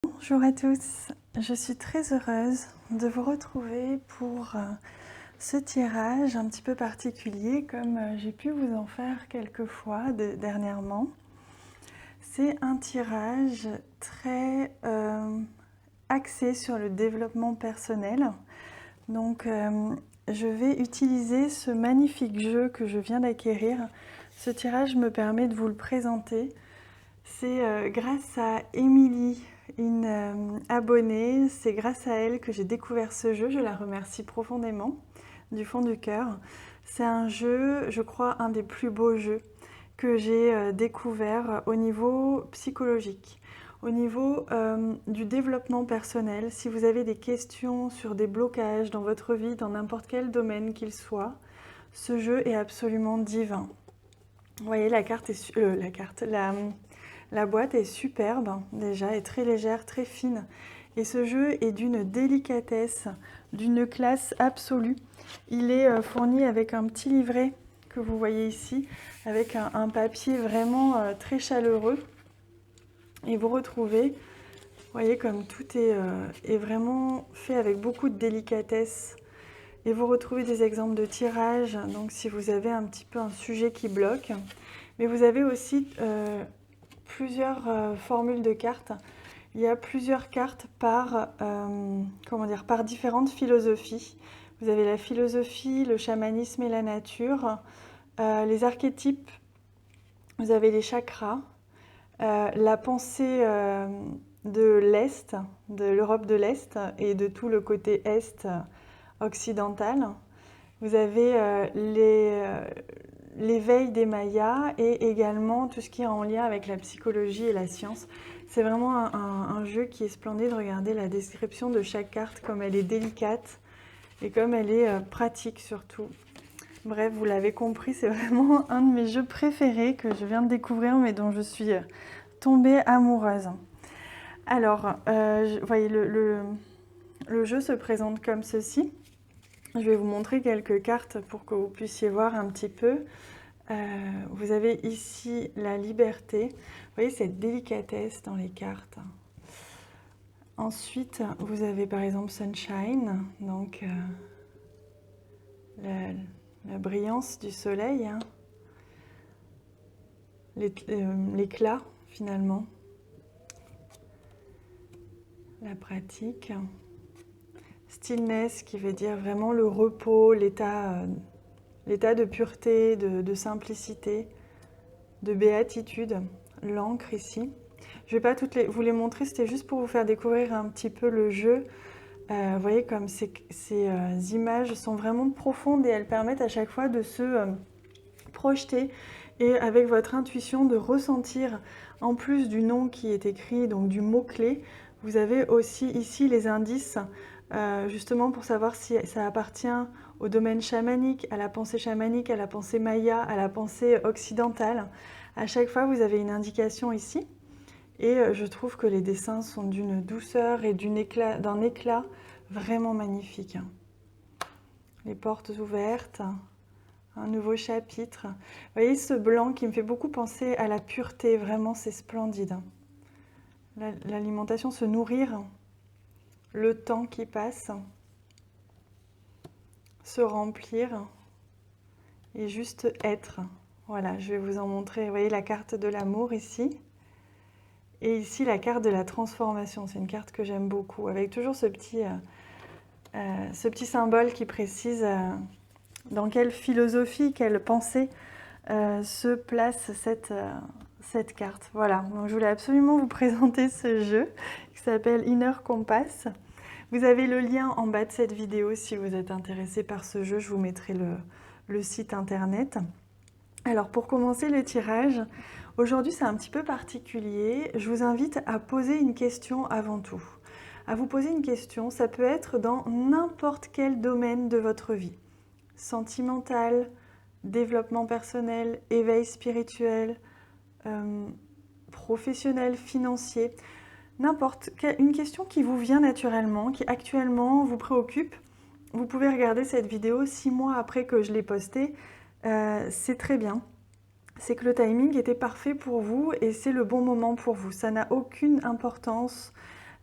Bonjour à tous, je suis très heureuse de vous retrouver pour ce tirage un petit peu particulier comme j'ai pu vous en faire quelques fois dernièrement. C'est un tirage très axé sur le développement personnel. Donc je vais utiliser ce magnifique jeu que je viens d'acquérir. Ce tirage me permet de vous le présenter. C'est grâce à Émilie, une abonnée, c'est grâce à elle que j'ai découvert ce jeu. Je la remercie profondément, du fond du cœur. C'est un jeu, je crois, un des plus beaux jeux que j'ai découvert au niveau psychologique, au niveau du développement personnel. Si vous avez des questions sur des blocages dans votre vie, dans n'importe quel domaine qu'il soit, ce jeu est absolument divin. Vous voyez, la boîte est superbe, déjà, est très légère, très fine. Et ce jeu est d'une délicatesse, d'une classe absolue. Il est fourni avec un petit livret que vous voyez ici, avec un papier vraiment très chaleureux. Et vous retrouvez, vous voyez comme tout est vraiment fait avec beaucoup de délicatesse. Et vous retrouvez des exemples de tirage, donc si vous avez un petit peu un sujet qui bloque. Mais vous avez aussi plusieurs formules de cartes. Il y a plusieurs cartes par différentes philosophies. Vous avez la philosophie, le chamanisme et la nature, les archétypes, vous avez les chakras, la pensée de l'Est, de l'Europe de l'Est et de tout le côté Est occidental. Vous avez l'éveil des Mayas et également tout ce qui est en lien avec la psychologie et la science. C'est vraiment un jeu qui est splendide. Regardez la description de chaque carte, comme elle est délicate et comme elle est pratique surtout. Bref, vous l'avez compris, c'est vraiment un de mes jeux préférés que je viens de découvrir mais dont je suis tombée amoureuse. Alors, vous voyez, le jeu se présente comme ceci. Je vais vous montrer quelques cartes pour que vous puissiez voir un petit peu. Vous avez ici la liberté. Vous voyez cette délicatesse dans les cartes. Ensuite, vous avez par exemple Sunshine, donc la brillance du soleil, hein. L'éclat finalement, la pratique. Stillness qui veut dire vraiment le repos, l'état de pureté, de simplicité, de béatitude, l'encre ici. Je ne vais pas vous les montrer, c'était juste pour vous faire découvrir un petit peu le jeu. Vous voyez comme ces images sont vraiment profondes et elles permettent à chaque fois de se projeter et avec votre intuition de ressentir, en plus du nom qui est écrit, donc du mot-clé, vous avez aussi ici les indices justement pour savoir si ça appartient au domaine chamanique, à la pensée maya, à la pensée occidentale. À chaque fois, vous avez une indication ici. Et je trouve que les dessins sont d'une douceur et d'un éclat vraiment magnifique. Les portes ouvertes, un nouveau chapitre. Vous voyez ce blanc qui me fait beaucoup penser à la pureté, vraiment c'est splendide. L'alimentation, se nourrir, le temps qui passe, se remplir et juste être. Voilà, je vais vous en montrer. Vous voyez la carte de l'amour ici. Et ici, la carte de la transformation. C'est une carte que j'aime beaucoup, avec toujours ce petit symbole qui précise dans quelle philosophie, quelle pensée se place cette carte. Voilà, donc je voulais absolument vous présenter ce jeu qui s'appelle Inner Compass. Vous avez le lien en bas de cette vidéo si vous êtes intéressé par ce jeu. Je vous mettrai le site internet. Alors pour commencer le tirage, aujourd'hui c'est un petit peu particulier. Je vous invite à poser une question avant tout. À vous poser une question, ça peut être dans n'importe quel domaine de votre vie. Sentimental, développement personnel, éveil spirituel, professionnel, financier. N'importe, une question qui vous vient naturellement, qui actuellement vous préoccupe. Vous pouvez regarder cette vidéo 6 mois après que je l'ai postée. C'est très bien. C'est que le timing était parfait pour vous et c'est le bon moment pour vous. Ça n'a aucune importance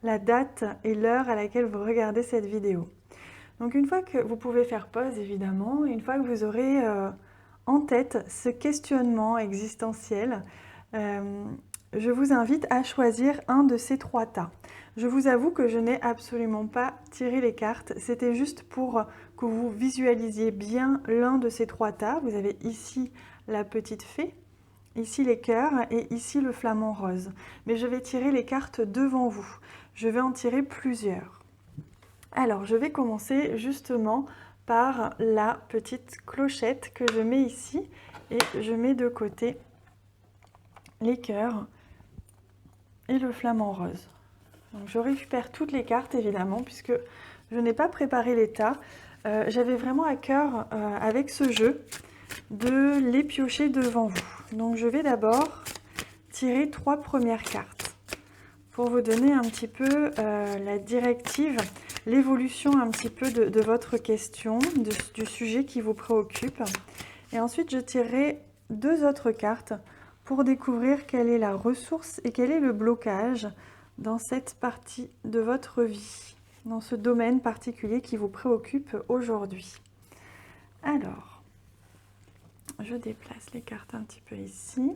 la date et l'heure à laquelle vous regardez cette vidéo. Donc une fois que vous pouvez faire pause évidemment, une fois que vous aurez en tête ce questionnement existentiel, je vous invite à choisir un de ces 3 tas. Je vous avoue que je n'ai absolument pas tiré les cartes, c'était juste pour que vous visualisiez bien l'un de ces 3 tas. Vous avez ici la petite fée, ici les cœurs et ici le flamant rose. Mais je vais tirer les cartes devant vous. Je vais en tirer plusieurs. Alors, je vais commencer justement par la petite clochette que je mets ici et je mets de côté les cœurs et le flamant rose. Donc, je récupère toutes les cartes évidemment puisque je n'ai pas préparé les tas. J'avais vraiment à cœur avec ce jeu de les piocher devant vous. Donc, je vais d'abord tirer 3 premières cartes pour vous donner un petit peu la directive, l'évolution un petit peu de votre question, du sujet qui vous préoccupe. Et ensuite, je tirerai 2 autres cartes pour découvrir quelle est la ressource et quel est le blocage dans cette partie de votre vie, dans ce domaine particulier qui vous préoccupe aujourd'hui. Alors, je déplace les cartes un petit peu ici.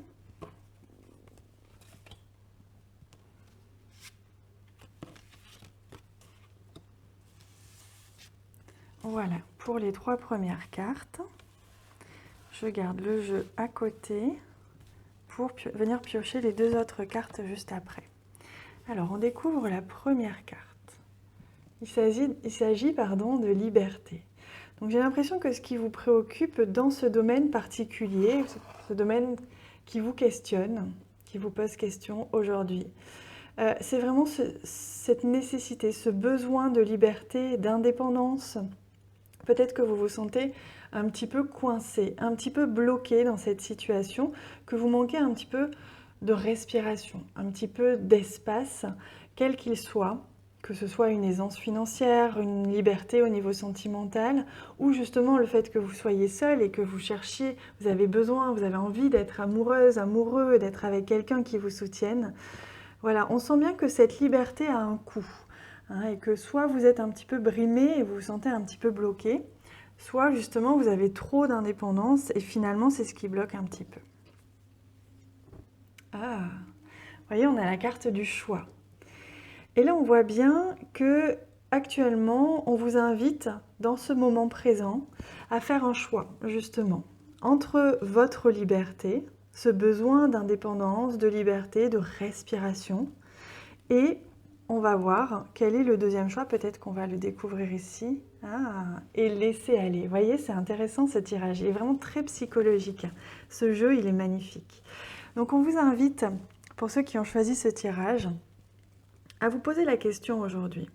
Voilà, pour les 3 premières cartes, je garde le jeu à côté pour venir piocher les 2 autres cartes juste après. Alors, on découvre la première carte. Il s'agit de liberté. Donc, j'ai l'impression que ce qui vous préoccupe dans ce domaine particulier, ce domaine qui vous questionne, qui vous pose question aujourd'hui, c'est vraiment cette nécessité, ce besoin de liberté, d'indépendance. Peut-être que vous vous sentez un petit peu coincé, un petit peu bloqué dans cette situation, que vous manquez un petit peu de respiration, un petit peu d'espace, quel qu'il soit, que ce soit une aisance financière, une liberté au niveau sentimental, ou justement le fait que vous soyez seul et que vous cherchiez, vous avez besoin, vous avez envie d'être amoureuse, amoureux, d'être avec quelqu'un qui vous soutienne. Voilà, on sent bien que cette liberté a un coût. Et que soit vous êtes un petit peu brimé et vous vous sentez un petit peu bloqué, soit justement vous avez trop d'indépendance et finalement c'est ce qui bloque un petit peu. Ah, vous voyez, on a la carte du choix. Et là on voit bien que actuellement on vous invite dans ce moment présent à faire un choix justement entre votre liberté, ce besoin d'indépendance, de liberté, de respiration, et on va voir quel est le deuxième choix, peut-être qu'on va le découvrir ici. Et laisser aller. Vous voyez, c'est intéressant ce tirage, il est vraiment très psychologique. Ce jeu, il est magnifique. Donc on vous invite, pour ceux qui ont choisi ce tirage, à vous poser la question aujourd'hui,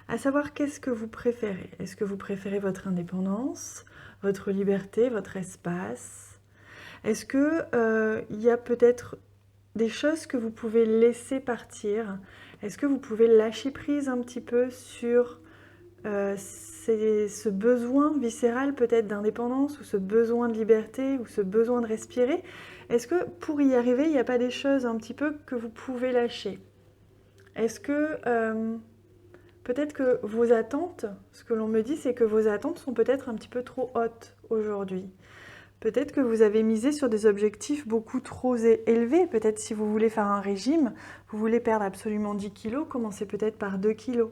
à savoir qu'est-ce que vous préférez. Est-ce que vous préférez votre indépendance, votre liberté, votre espace? Est-ce qu'il y a peut-être des choses que vous pouvez laisser partir? Est-ce que vous pouvez lâcher prise un petit peu sur ce besoin viscéral peut-être d'indépendance, ou ce besoin de liberté, ou ce besoin de respirer? Est-ce que pour y arriver, il n'y a pas des choses un petit peu que vous pouvez lâcher? Est-ce que peut-être que vos attentes, ce que l'on me dit, c'est que vos attentes sont peut-être un petit peu trop hautes aujourd'hui? Peut-être que vous avez misé sur des objectifs beaucoup trop élevés. Peut-être si vous voulez faire un régime, vous voulez perdre absolument 10 kilos, commencez peut-être par 2 kilos.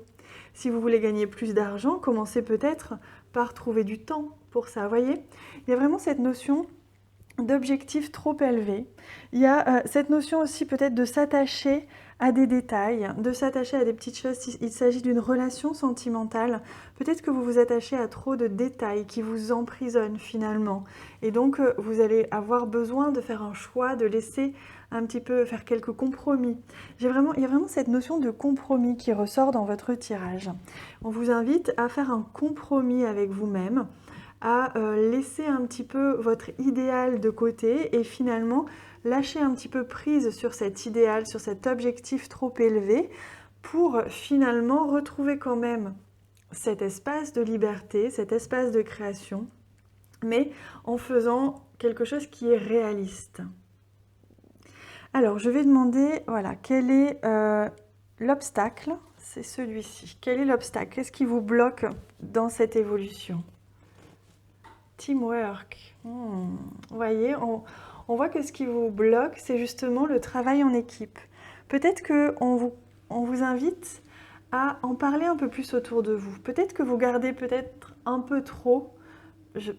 Si vous voulez gagner plus d'argent, commencez peut-être par trouver du temps pour ça. Vous voyez, il y a vraiment cette notion d'objectifs trop élevés. Il y a cette notion aussi peut-être de s'attacher à des détails, de s'attacher à des petites choses. Il s'agit d'une relation sentimentale. Peut-être que vous vous attachez à trop de détails qui vous emprisonnent finalement. Et donc, vous allez avoir besoin de faire un choix, de laisser un petit peu faire quelques compromis. Il y a vraiment cette notion de compromis qui ressort dans votre tirage. On vous invite à faire un compromis avec vous-même, à laisser un petit peu votre idéal de côté et finalement lâcher un petit peu prise sur cet idéal, sur cet objectif trop élevé pour finalement retrouver quand même cet espace de liberté, cet espace de création, mais en faisant quelque chose qui est réaliste. Alors, je vais demander, voilà, quel est l'obstacle, c'est celui-ci. Quel est l'obstacle? Qu'est-ce qui vous bloque dans cette évolution? Teamwork. Vous voyez, on voit que ce qui vous bloque, c'est justement le travail en équipe. Peut-être qu'on vous invite à en parler un peu plus autour de vous. Peut-être que vous gardez peut-être un peu trop,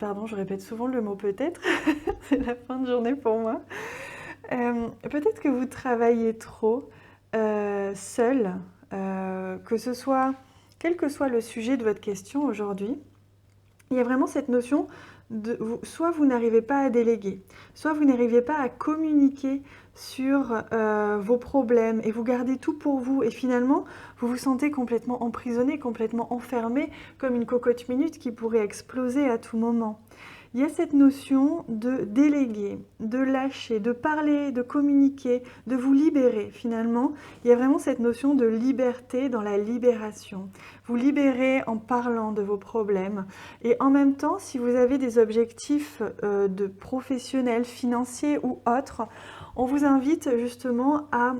pardon, je répète souvent le mot peut-être, c'est la fin de journée pour moi. Peut-être que vous travaillez trop seul, que ce soit, quel que soit le sujet de votre question aujourd'hui, il y a vraiment cette notion de soit vous n'arrivez pas à déléguer, soit vous n'arrivez pas à communiquer sur vos problèmes et vous gardez tout pour vous et finalement vous vous sentez complètement emprisonné, complètement enfermé comme une cocotte minute qui pourrait exploser à tout moment. Il y a cette notion de déléguer, de lâcher, de parler, de communiquer, de vous libérer finalement. Il y a vraiment cette notion de liberté dans la libération. Vous libérez en parlant de vos problèmes. Et en même temps, si vous avez des objectifs de professionnels, financiers ou autres, on vous invite justement à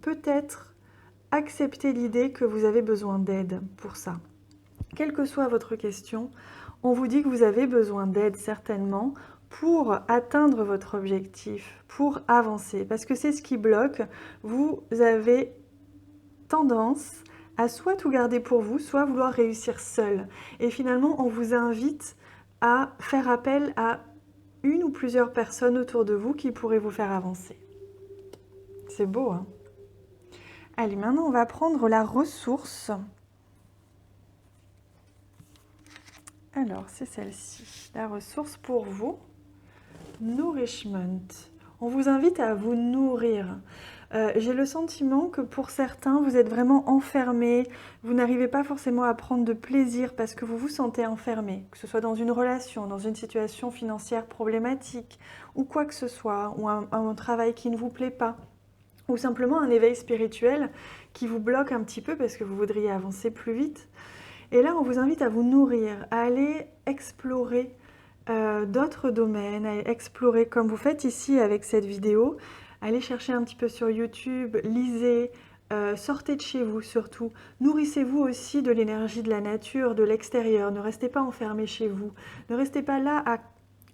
peut-être accepter l'idée que vous avez besoin d'aide pour ça. Quelle que soit votre question, on vous dit que vous avez besoin d'aide certainement pour atteindre votre objectif, pour avancer. Parce que c'est ce qui bloque. Vous avez tendance à soit tout garder pour vous, soit vouloir réussir seul. Et finalement, on vous invite à faire appel à une ou plusieurs personnes autour de vous qui pourraient vous faire avancer. C'est beau, hein? Allez, maintenant on va prendre la ressource. Alors, c'est celle-ci, la ressource pour vous, Nourishment. On vous invite à vous nourrir. J'ai le sentiment que pour certains, vous êtes vraiment enfermés, vous n'arrivez pas forcément à prendre de plaisir parce que vous vous sentez enfermé, que ce soit dans une relation, dans une situation financière problématique, ou quoi que ce soit, ou un travail qui ne vous plaît pas, ou simplement un éveil spirituel qui vous bloque un petit peu parce que vous voudriez avancer plus vite. Et là, on vous invite à vous nourrir, à aller explorer d'autres domaines, à explorer comme vous faites ici avec cette vidéo. Allez chercher un petit peu sur YouTube, lisez, sortez de chez vous surtout. Nourrissez-vous aussi de l'énergie de la nature, de l'extérieur. Ne restez pas enfermés chez vous. Ne restez pas là à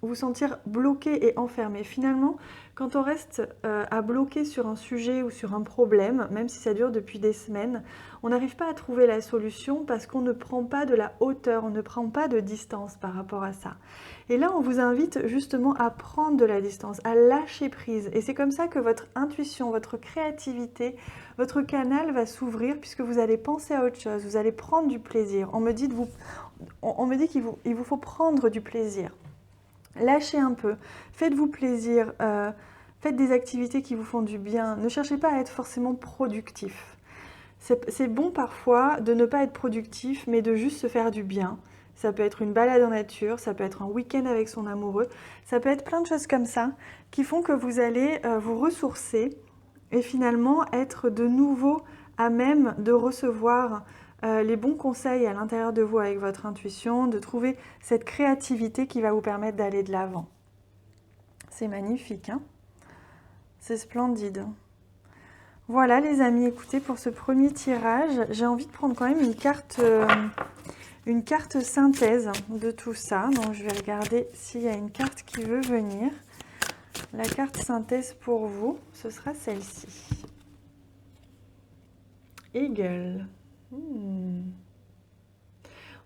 vous sentir bloqué et enfermé. Finalement, quand on reste à bloquer sur un sujet ou sur un problème, même si ça dure depuis des semaines, on n'arrive pas à trouver la solution parce qu'on ne prend pas de la hauteur, on ne prend pas de distance par rapport à ça. Et là, on vous invite justement à prendre de la distance, à lâcher prise. Et c'est comme ça que votre intuition, votre créativité, votre canal va s'ouvrir puisque vous allez penser à autre chose, vous allez prendre du plaisir. On me dit qu'il vous faut prendre du plaisir. Lâchez un peu, faites-vous plaisir, faites des activités qui vous font du bien. Ne cherchez pas à être forcément productif. C'est bon parfois de ne pas être productif, mais de juste se faire du bien. Ça peut être une balade en nature, ça peut être un week-end avec son amoureux, ça peut être plein de choses comme ça qui font que vous allez vous ressourcer et finalement être de nouveau à même de recevoir les bons conseils à l'intérieur de vous avec votre intuition, de trouver cette créativité qui va vous permettre d'aller de l'avant. C'est magnifique, hein? C'est splendide. Voilà les amis, écoutez, pour ce premier tirage, j'ai envie de prendre quand même une carte synthèse de tout ça. Donc je vais regarder s'il y a une carte qui veut venir. La carte synthèse pour vous, ce sera celle-ci. Eagle.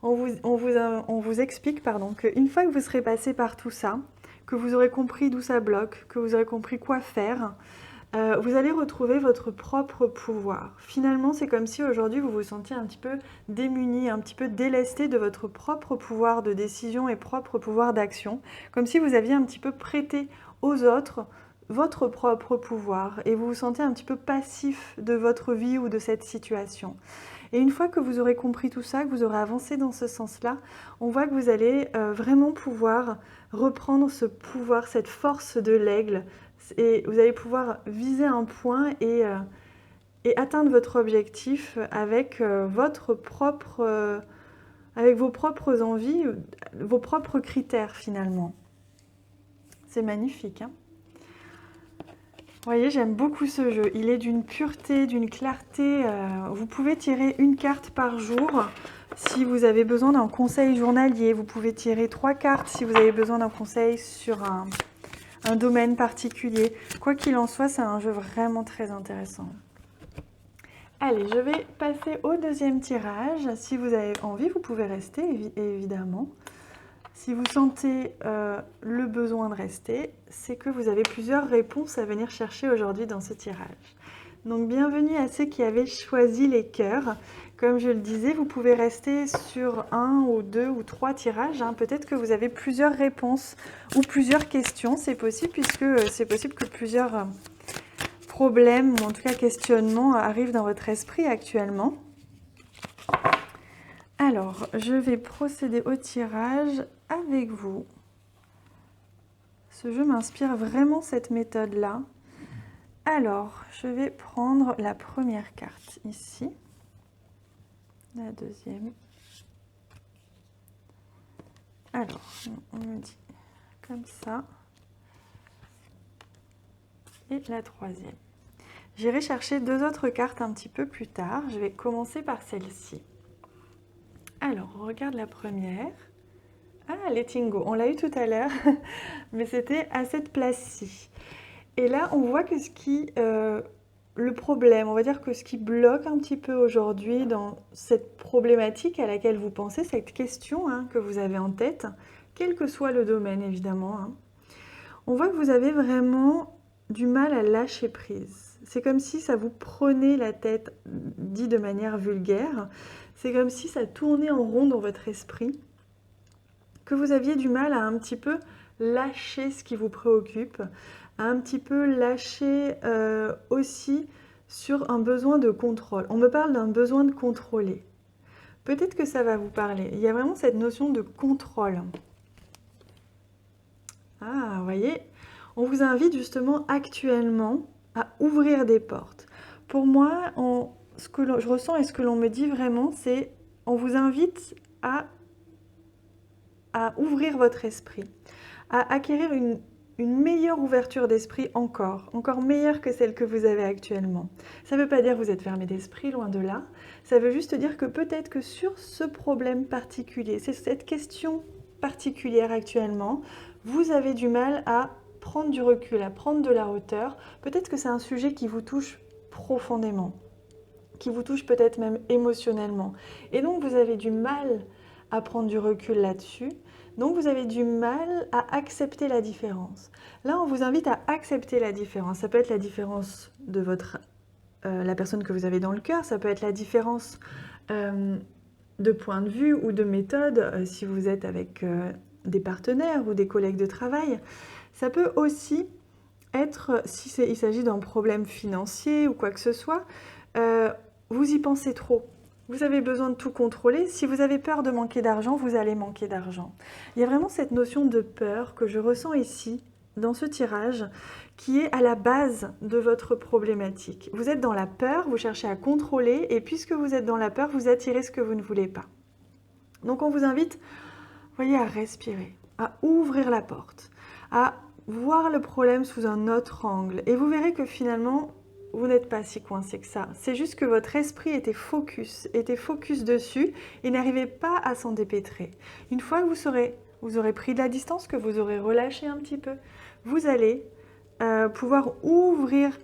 On vous explique qu'une fois que vous serez passé par tout ça, que vous aurez compris d'où ça bloque, que vous aurez compris quoi faire, vous allez retrouver votre propre pouvoir. Finalement, c'est comme si aujourd'hui vous vous sentiez un petit peu démuni, un petit peu délesté de votre propre pouvoir de décision et propre pouvoir d'action, comme si vous aviez un petit peu prêté aux autres votre propre pouvoir et vous vous sentez un petit peu passif de votre vie ou de cette situation. Et une fois que vous aurez compris tout ça, que vous aurez avancé dans ce sens-là, on voit que vous allez vraiment pouvoir reprendre ce pouvoir, cette force de l'aigle, et vous allez pouvoir viser un point et atteindre votre objectif avec avec vos propres envies, vos propres critères finalement. C'est magnifique, hein? Vous voyez, j'aime beaucoup ce jeu. Il est d'une pureté, d'une clarté. Vous pouvez tirer une carte par jour si vous avez besoin d'un conseil journalier. Vous pouvez tirer 3 cartes si vous avez besoin d'un conseil sur un domaine particulier. Quoi qu'il en soit, c'est un jeu vraiment très intéressant. Allez, je vais passer au deuxième tirage. Si vous avez envie, vous pouvez rester, évidemment. Si vous sentez le besoin de rester, c'est que vous avez plusieurs réponses à venir chercher aujourd'hui dans ce tirage. Donc bienvenue à ceux qui avaient choisi les cœurs. Comme je le disais, vous pouvez rester sur 1 ou 2 ou 3 tirages. Peut-être que vous avez plusieurs réponses ou plusieurs questions. C'est possible puisque c'est possible que plusieurs problèmes ou en tout cas questionnements arrivent dans votre esprit actuellement. Alors, je vais procéder au tirage avec vous. Ce jeu m'inspire vraiment cette méthode-là. Alors, je vais prendre la première carte ici, la deuxième. Alors, on me dit comme ça. Et la troisième. J'irai chercher 2 autres cartes un petit peu plus tard. Je vais commencer par celle-ci. Alors, on regarde la première. Ah, Letting Go, on l'a eu tout à l'heure, mais c'était à cette place-ci. Et là, on voit que le problème, on va dire que ce qui bloque un petit peu aujourd'hui dans cette problématique à laquelle vous pensez, cette question que vous avez en tête, quel que soit le domaine évidemment, on voit que vous avez vraiment du mal à lâcher prise. C'est comme si ça vous prenait la tête, dit de manière vulgaire. C'est comme si ça tournait en rond dans votre esprit, que vous aviez du mal à un petit peu lâcher ce qui vous préoccupe, à un petit peu lâcher aussi sur un besoin de contrôle. On me parle d'un besoin de contrôler. Peut-être que ça va vous parler. Il y a vraiment cette notion de contrôle. Ah, vous voyez, on vous invite justement actuellement à ouvrir des portes. Pour moi, ce que je ressens et ce que l'on me dit vraiment, c'est on vous invite à ouvrir votre esprit, à acquérir une meilleure ouverture d'esprit encore meilleure que celle que vous avez actuellement. Ça ne veut pas dire que vous êtes fermé d'esprit, loin de là. Ça veut juste dire que peut-être que sur ce problème particulier, c'est cette question particulière actuellement, vous avez du mal à prendre du recul, à prendre de la hauteur. Peut-être que c'est un sujet qui vous touche profondément, qui vous touche peut-être même émotionnellement. Et donc vous avez du mal à prendre du recul là-dessus. Donc vous avez du mal à accepter la différence. Là, on vous invite à accepter la différence. Ça peut être la différence de la personne que vous avez dans le cœur, ça peut être la différence de point de vue ou de méthode si vous êtes avec des partenaires ou des collègues de travail. Ça peut aussi être, il s'agit d'un problème financier ou quoi que ce soit, vous y pensez trop. Vous avez besoin de tout contrôler. Si vous avez peur de manquer d'argent, vous allez manquer d'argent. Il y a vraiment cette notion de peur que je ressens ici, dans ce tirage, qui est à la base de votre problématique. Vous êtes dans la peur, vous cherchez à contrôler, et puisque vous êtes dans la peur, vous attirez ce que vous ne voulez pas. Donc on vous invite, voyez, à respirer, à ouvrir la porte, à voir le problème sous un autre angle. Et vous verrez que finalement, vous n'êtes pas si coincé que ça. C'est juste que votre esprit était focus dessus et n'arrivait pas à s'en dépêtrer. Une fois que vous aurez pris de la distance, que vous aurez relâché un petit peu, vous allez pouvoir ouvrir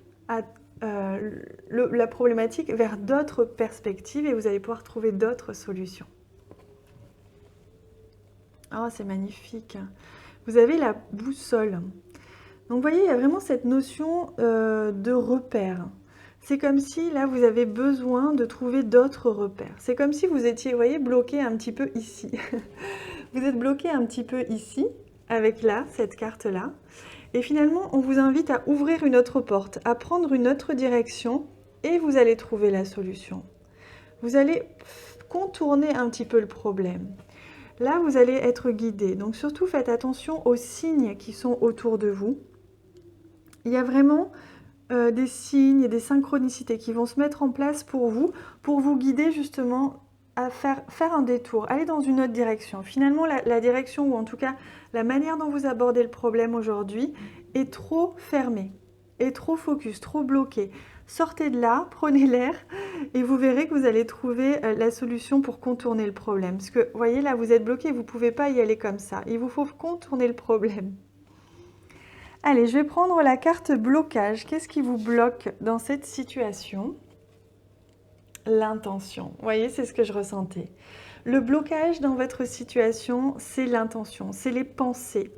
la problématique vers d'autres perspectives et vous allez pouvoir trouver d'autres solutions. Oh, c'est magnifique. Vous avez la boussole. Donc vous voyez, il y a vraiment cette notion de repère. C'est comme si là, vous avez besoin de trouver d'autres repères. C'est comme si vous étiez, vous voyez, bloqué un petit peu ici. Vous êtes bloqué un petit peu ici, avec là, cette carte-là. Et finalement, on vous invite à ouvrir une autre porte, à prendre une autre direction, et vous allez trouver la solution. Vous allez contourner un petit peu le problème. Là, vous allez être guidé. Donc surtout, faites attention aux signes qui sont autour de vous. Il y a vraiment des signes et des synchronicités qui vont se mettre en place pour vous guider justement à faire un détour, aller dans une autre direction. Finalement, la direction, ou en tout cas la manière dont vous abordez le problème aujourd'hui, est trop fermée. est trop focus, trop bloqué. Sortez de là, prenez l'air et vous verrez que vous allez trouver la solution pour contourner le problème. Parce que, vous voyez, là, vous êtes bloqué, vous ne pouvez pas y aller comme ça. Il vous faut contourner le problème. Allez, je vais prendre la carte blocage. Qu'est-ce qui vous bloque dans cette situation? L'intention. Vous voyez, c'est ce que je ressentais. Le blocage dans votre situation, c'est l'intention, c'est les pensées.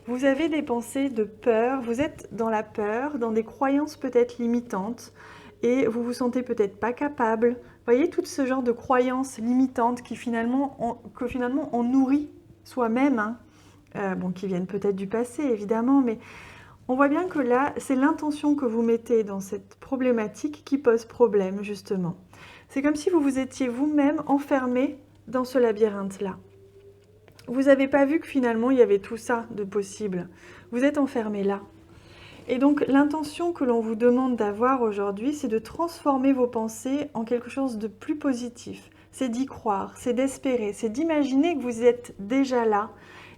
Vous avez des pensées de peur, vous êtes dans la peur, dans des croyances peut-être limitantes et vous vous sentez peut-être pas capable. Vous voyez, tout ce genre de croyances limitantes que finalement on nourrit soi-même, hein. Bon, qui viennent peut-être du passé évidemment, mais on voit bien que là, c'est l'intention que vous mettez dans cette problématique qui pose problème justement. C'est comme si vous vous étiez vous-même enfermé dans ce labyrinthe-là. Vous n'avez pas vu que finalement il y avait tout ça de possible. Vous êtes enfermé là. Et donc l'intention que l'on vous demande d'avoir aujourd'hui, c'est de transformer vos pensées en quelque chose de plus positif. C'est d'y croire, c'est d'espérer, c'est d'imaginer que vous êtes déjà là.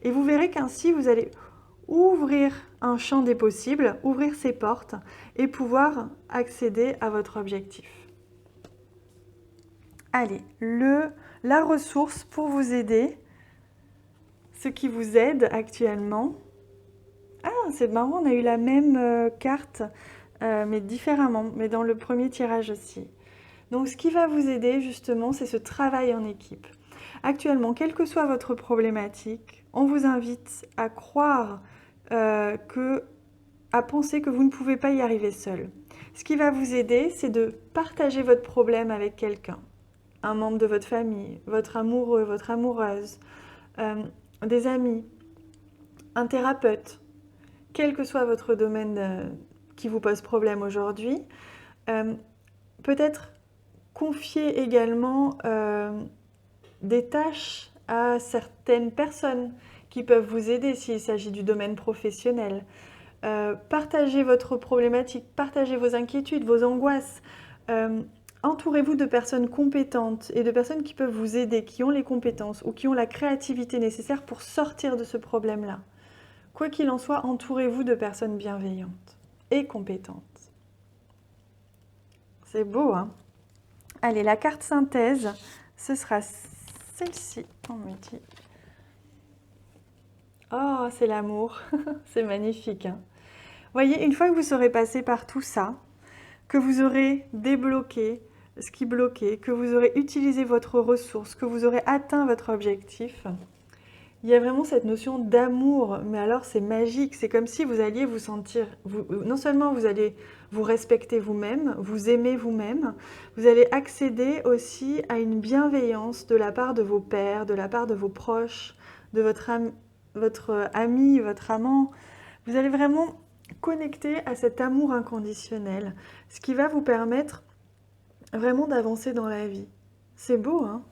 Et vous verrez qu'ainsi vous allez ouvrir un champ des possibles, ouvrir ses portes et pouvoir accéder à votre objectif. Allez, la ressource pour vous aider, ce qui vous aide actuellement. Ah, c'est marrant, on a eu la même carte, mais différemment, mais dans le premier tirage aussi. Donc, ce qui va vous aider, justement, c'est ce travail en équipe. Actuellement, quelle que soit votre problématique, on vous invite à croire, à penser que vous ne pouvez pas y arriver seul. Ce qui va vous aider, c'est de partager votre problème avec quelqu'un. Un membre de votre famille, votre amoureux, votre amoureuse, des amis, un thérapeute, quel que soit votre domaine qui vous pose problème aujourd'hui. Peut-être confier également des tâches à certaines personnes qui peuvent vous aider s'il s'agit du domaine professionnel. Partagez votre problématique, partagez vos inquiétudes, vos angoisses. Entourez-vous de personnes compétentes et de personnes qui peuvent vous aider, qui ont les compétences ou qui ont la créativité nécessaire pour sortir de ce problème-là. Quoi qu'il en soit, entourez-vous de personnes bienveillantes et compétentes. C'est beau, hein? Allez, la carte synthèse, ce sera celle-ci. On me dit. Oh, c'est l'amour. C'est magnifique, hein? Voyez, une fois que vous serez passé par tout ça, que vous aurez débloqué ce qui bloquait, que vous aurez utilisé votre ressource, que vous aurez atteint votre objectif, il y a vraiment cette notion d'amour, mais alors c'est magique, c'est comme si vous alliez vous sentir, non seulement vous allez vous respecter vous-même, vous aimer vous-même, vous allez accéder aussi à une bienveillance de la part de vos pairs, de la part de vos proches, de votre ami, votre amant. Vous allez vraiment connecter à cet amour inconditionnel, ce qui va vous permettre vraiment d'avancer dans la vie. C'est beau, hein?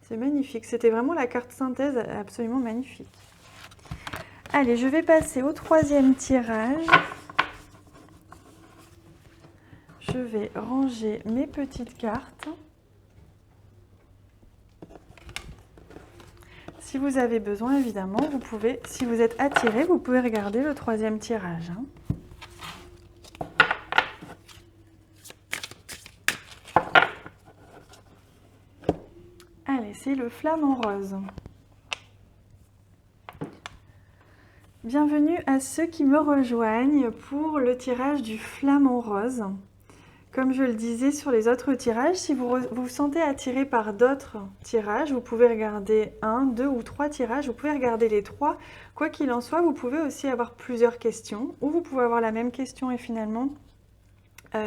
C'est magnifique. C'était vraiment la carte synthèse absolument magnifique. Allez, je vais passer au troisième tirage. Je vais ranger mes petites cartes. Si vous avez besoin, évidemment, vous pouvez, si vous êtes attiré, vous pouvez regarder le troisième tirage, hein. Allez, c'est le flamant rose. Bienvenue à ceux qui me rejoignent pour le tirage du flamant rose. Comme je le disais sur les autres tirages, si vous vous sentez attiré par d'autres tirages, vous pouvez regarder 1, 2 ou 3 tirages, vous pouvez regarder les 3. Quoi qu'il en soit, vous pouvez aussi avoir plusieurs questions, ou vous pouvez avoir la même question et finalement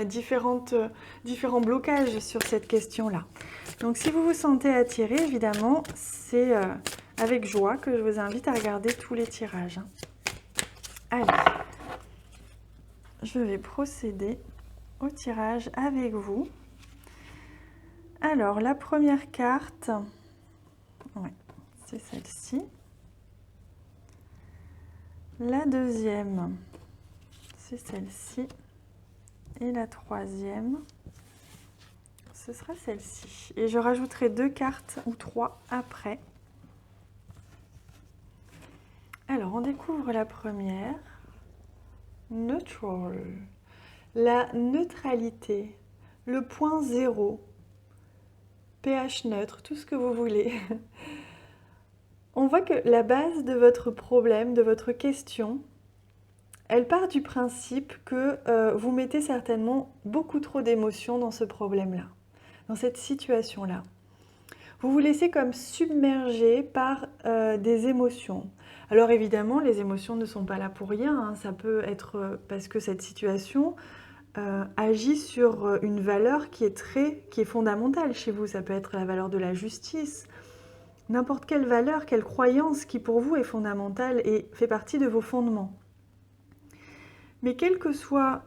différents blocages sur cette question-là. Donc si vous vous sentez attiré, évidemment, c'est avec joie que je vous invite à regarder tous les tirages. Allez, je vais procéder au tirage avec vous. Alors, la première carte, ouais, c'est celle-ci. La deuxième, c'est celle-ci. Et la troisième, ce sera celle-ci. Et je rajouterai 2 cartes ou 3 après. Alors, on découvre la première. neutral, la neutralité, le point zéro, pH neutre, tout ce que vous voulez. On voit que la base de votre problème, de votre question, elle part du principe que vous mettez certainement beaucoup trop d'émotions dans ce problème-là, dans cette situation-là. Vous vous laissez comme submerger par des émotions. Alors évidemment, les émotions ne sont pas là pour rien, hein. Ça peut être parce que cette situation agit sur une valeur qui est fondamentale chez vous. Ça peut être la valeur de la justice, n'importe quelle valeur, quelle croyance qui pour vous est fondamentale et fait partie de vos fondements. Mais quel que soit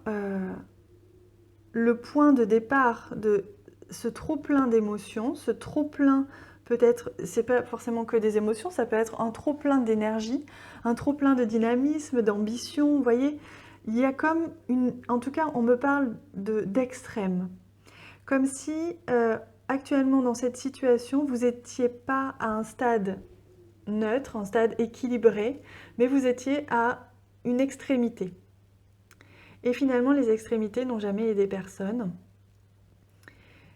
le point de départ de ce trop-plein d'émotions, ce trop-plein, peut-être, c'est pas forcément que des émotions, ça peut être un trop-plein d'énergie, un trop-plein de dynamisme, d'ambition, vous voyez, il y a comme en tout cas, on me parle d'extrême. Comme si, actuellement, dans cette situation, vous n'étiez pas à un stade neutre, un stade équilibré, mais vous étiez à une extrémité. Et finalement, les extrémités n'ont jamais aidé personne.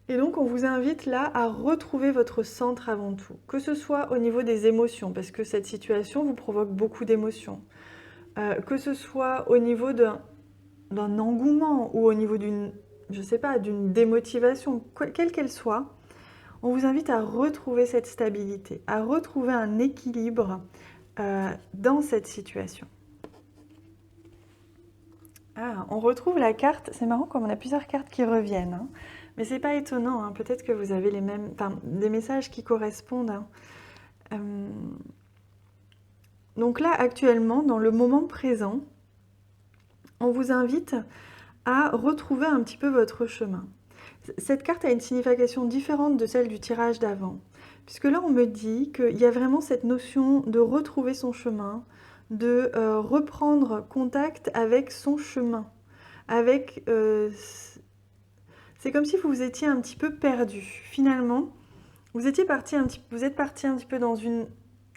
Et donc, on vous invite là à retrouver votre centre avant tout, que ce soit au niveau des émotions, parce que cette situation vous provoque beaucoup d'émotions, que ce soit au niveau d'un engouement ou au niveau d'une, je sais pas, d'une démotivation, quelle qu'elle soit, on vous invite à retrouver cette stabilité, à retrouver un équilibre dans cette situation. Ah, on retrouve la carte, c'est marrant comme on a plusieurs cartes qui reviennent, hein. Mais c'est pas étonnant, hein. Peut-être que vous avez les mêmes, enfin, des messages qui correspondent, hein. Donc là, actuellement, dans le moment présent, on vous invite à retrouver un petit peu votre chemin. Cette carte a une signification différente de celle du tirage d'avant, puisque là, on me dit qu'il y a vraiment cette notion de retrouver son chemin, de reprendre contact avec son chemin, avec... c'est comme si vous étiez un petit peu perdu. Finalement, vous êtes parti un petit peu dans une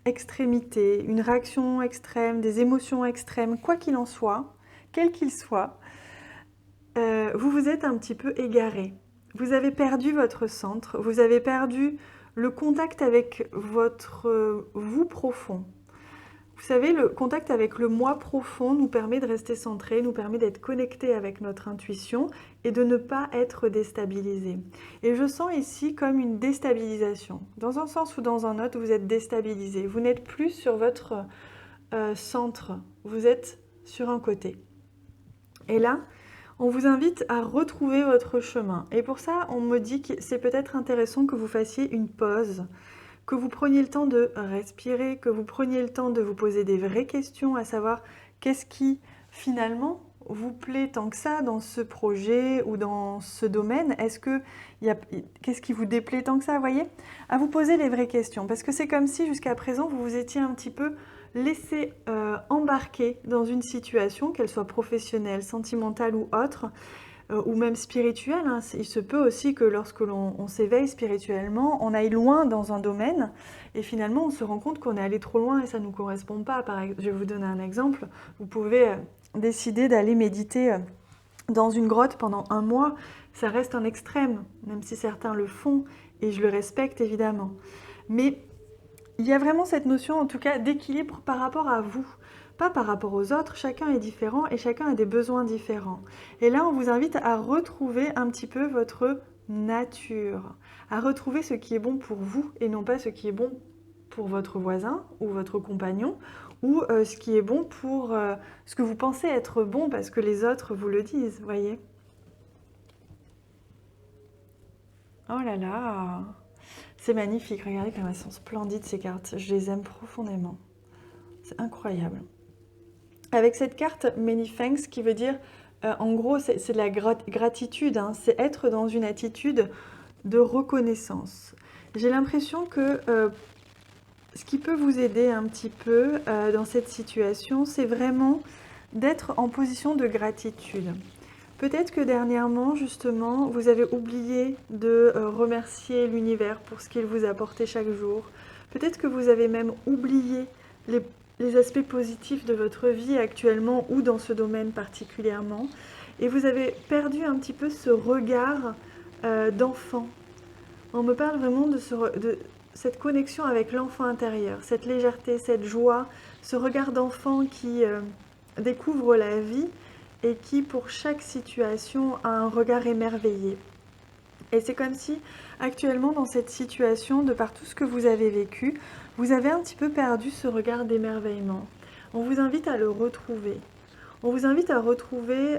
extrémité, une réaction extrême, des émotions extrêmes, quoi qu'il en soit, quel qu'il soit, vous vous êtes un petit peu égaré. Vous avez perdu votre centre, vous avez perdu le contact avec votre vous profond. Vous savez, le contact avec le moi profond nous permet de rester centré, nous permet d'être connecté avec notre intuition et de ne pas être déstabilisé. Et je sens ici comme une déstabilisation. Dans un sens ou dans un autre, vous êtes déstabilisé. Vous n'êtes plus sur votre centre, vous êtes sur un côté. Et là, on vous invite à retrouver votre chemin. Et pour ça, on me dit que c'est peut-être intéressant que vous fassiez une pause, que vous preniez le temps de respirer, que vous preniez le temps de vous poser des vraies questions, à savoir qu'est-ce qui finalement vous plaît tant que ça dans ce projet ou dans ce domaine. Qu'est-ce qui vous déplaît tant que ça, vous voyez? À vous poser les vraies questions, parce que c'est comme si jusqu'à présent vous vous étiez un petit peu laissé embarquer dans une situation, qu'elle soit professionnelle, sentimentale ou autre, ou même spirituelle, hein. Il se peut aussi que lorsque l'on s'éveille spirituellement, on aille loin dans un domaine et finalement on se rend compte qu'on est allé trop loin et ça ne nous correspond pas. Je vais vous donner un exemple. Vous pouvez décider d'aller méditer dans une grotte pendant 1 mois. Ça reste un extrême, même si certains le font et je le respecte évidemment. Mais il y a vraiment cette notion en tout cas d'équilibre par rapport à vous. Pas par rapport aux autres, chacun est différent et chacun a des besoins différents. Et là, on vous invite à retrouver un petit peu votre nature, à retrouver ce qui est bon pour vous et non pas ce qui est bon pour votre voisin ou votre compagnon ou ce qui est bon pour ce que vous pensez être bon parce que les autres vous le disent, voyez. Oh là là, c'est magnifique, regardez comme elles sont splendides ces cartes, je les aime profondément, c'est incroyable. Avec cette carte Many Thanks qui veut dire, en gros, c'est de la gratitude, hein, c'est être dans une attitude de reconnaissance. J'ai l'impression que ce qui peut vous aider un petit peu dans cette situation, c'est vraiment d'être en position de gratitude. Peut-être que dernièrement, justement, vous avez oublié de remercier l'univers pour ce qu'il vous a apporté chaque jour. Peut-être que vous avez même oublié les aspects positifs de votre vie actuellement ou dans ce domaine particulièrement. Et vous avez perdu un petit peu ce regard d'enfant. On me parle vraiment de cette connexion avec l'enfant intérieur, cette légèreté, cette joie, ce regard d'enfant qui découvre la vie et qui, pour chaque situation, a un regard émerveillé. Et c'est comme si, actuellement, dans cette situation, de par tout ce que vous avez vécu, vous avez un petit peu perdu ce regard d'émerveillement. On vous invite à le retrouver. On vous invite à retrouver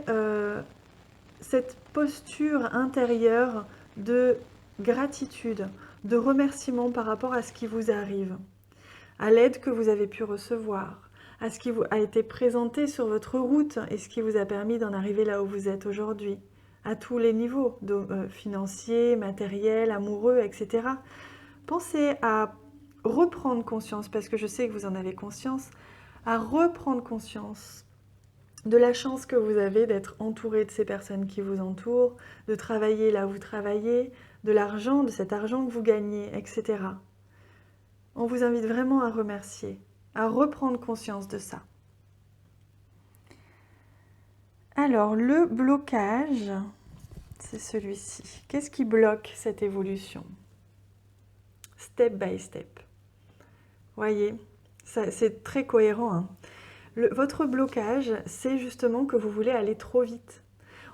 cette posture intérieure de gratitude, de remerciement par rapport à ce qui vous arrive, à l'aide que vous avez pu recevoir, à ce qui vous a été présenté sur votre route et ce qui vous a permis d'en arriver là où vous êtes aujourd'hui, à tous les niveaux, financiers, matériels, amoureux, etc. Pensez à reprendre conscience, parce que je sais que vous en avez conscience, à reprendre conscience de la chance que vous avez d'être entouré de ces personnes qui vous entourent, de travailler là où vous travaillez, de l'argent, de cet argent que vous gagnez, etc. On vous invite vraiment à remercier, à reprendre conscience de ça. Alors, le blocage, c'est celui-ci. Qu'est-ce qui bloque cette évolution? Step by step. Voyez, c'est très cohérent, hein. Votre blocage, c'est justement que vous voulez aller trop vite.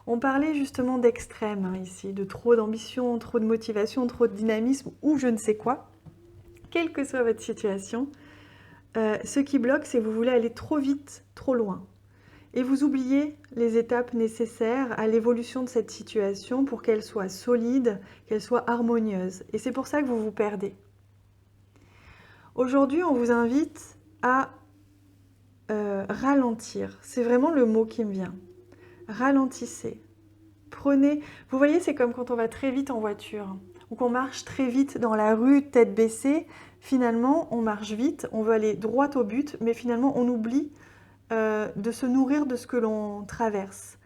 On parlait justement d'extrême hein, ici, de trop d'ambition, trop de motivation, trop de dynamisme ou je ne sais quoi. Quelle que soit votre situation, ce qui bloque, c'est que vous voulez aller trop vite, trop loin. Et vous oubliez les étapes nécessaires à l'évolution de cette situation pour qu'elle soit solide, qu'elle soit harmonieuse. Et c'est pour ça que vous vous perdez. Aujourd'hui, on vous invite à ralentir. C'est vraiment le mot qui me vient. Ralentissez. Prenez... Vous voyez, c'est comme quand on va très vite en voiture ou qu'on marche très vite dans la rue, tête baissée. Finalement, on marche vite, on veut aller droit au but, mais finalement, on oublie de se nourrir de ce que l'on traverse.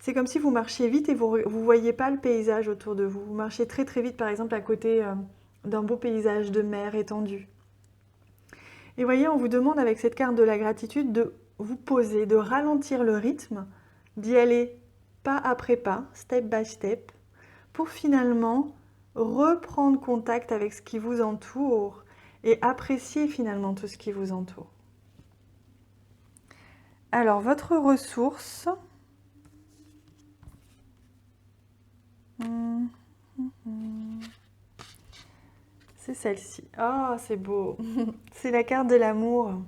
C'est comme si vous marchiez vite et vous ne voyez pas le paysage autour de vous. Vous marchez très très vite, par exemple, à côté d'un beau paysage de mer étendu. Et voyez, on vous demande avec cette carte de la gratitude de vous poser, de ralentir le rythme, d'y aller pas après pas, step by step, pour finalement reprendre contact avec ce qui vous entoure et apprécier finalement tout ce qui vous entoure. Alors, votre ressource... C'est celle-ci. Oh, c'est beau. C'est la carte de l'amour.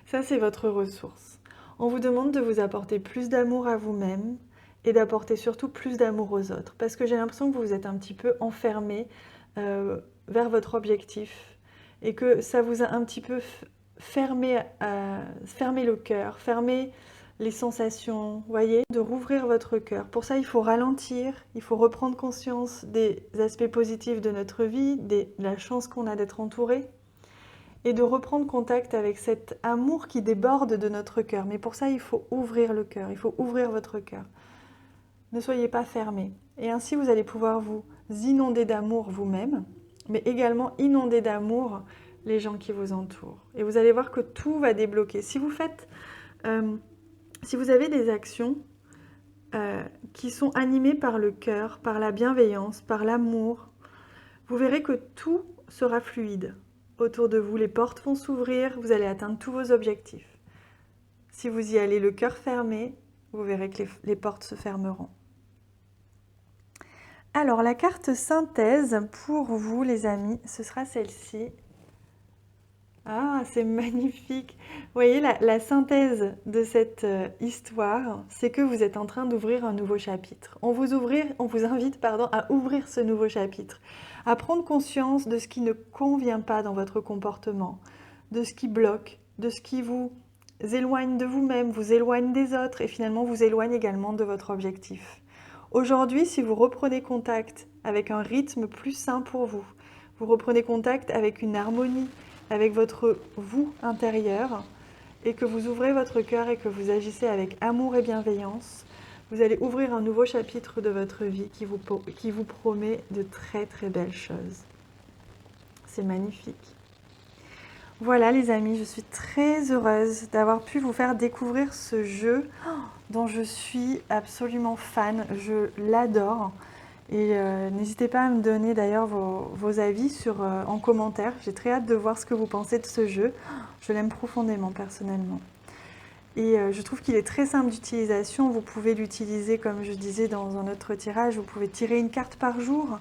Ça, c'est votre ressource. On vous demande de vous apporter plus d'amour à vous-même et d'apporter surtout plus d'amour aux autres. Parce que j'ai l'impression que vous êtes un petit peu enfermé vers votre objectif et que ça vous a un petit peu fermé le cœur, fermé les sensations, voyez, de rouvrir votre cœur. Pour ça, il faut ralentir, il faut reprendre conscience des aspects positifs de notre vie, de la chance qu'on a d'être entouré, et de reprendre contact avec cet amour qui déborde de notre cœur. Mais pour ça, il faut ouvrir le cœur, il faut ouvrir votre cœur. Ne soyez pas fermés. Et ainsi, vous allez pouvoir vous inonder d'amour vous-même, mais également inonder d'amour les gens qui vous entourent. Et vous allez voir que tout va débloquer. Si vous faites... Si vous avez des actions qui sont animées par le cœur, par la bienveillance, par l'amour, vous verrez que tout sera fluide. Autour de vous, les portes vont s'ouvrir, vous allez atteindre tous vos objectifs. Si vous y allez le cœur fermé, vous verrez que les portes se fermeront. Alors, la carte synthèse pour vous, les amis, ce sera celle-ci. Ah, c'est magnifique! Vous voyez, la synthèse de cette histoire, c'est que vous êtes en train d'ouvrir un nouveau chapitre. On vous invite à ouvrir ce nouveau chapitre, à prendre conscience de ce qui ne convient pas dans votre comportement, de ce qui bloque, de ce qui vous éloigne de vous-même, vous éloigne des autres et finalement vous éloigne également de votre objectif. Aujourd'hui, si vous reprenez contact avec un rythme plus sain pour vous, vous reprenez contact avec une harmonie, avec votre vous intérieur, et que vous ouvrez votre cœur et que vous agissez avec amour et bienveillance, vous allez ouvrir un nouveau chapitre de votre vie qui vous promet de très très belles choses. C'est magnifique. Voilà les amis, je suis très heureuse d'avoir pu vous faire découvrir ce jeu dont je suis absolument fan, je l'adore. Et n'hésitez pas à me donner d'ailleurs vos avis en commentaire, j'ai très hâte de voir ce que vous pensez de ce jeu, je l'aime profondément personnellement. Et je trouve qu'il est très simple d'utilisation, vous pouvez l'utiliser comme je disais dans un autre tirage, vous pouvez tirer une carte par jour.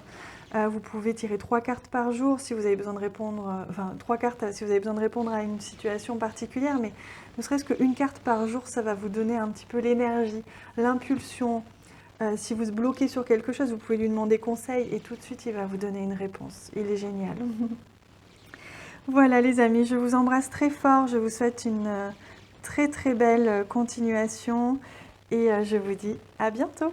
Vous pouvez tirer 3 cartes par jour si vous avez besoin de répondre, enfin 3 cartes si vous avez besoin de répondre à une situation particulière, mais ne serait-ce qu'une carte par jour, ça va vous donner un petit peu l'énergie, l'impulsion. Si vous se bloquez sur quelque chose, vous pouvez lui demander conseil et tout de suite il va vous donner une réponse. Il est génial. Voilà les amis, je vous embrasse très fort, je vous souhaite une très très belle continuation et je vous dis à bientôt.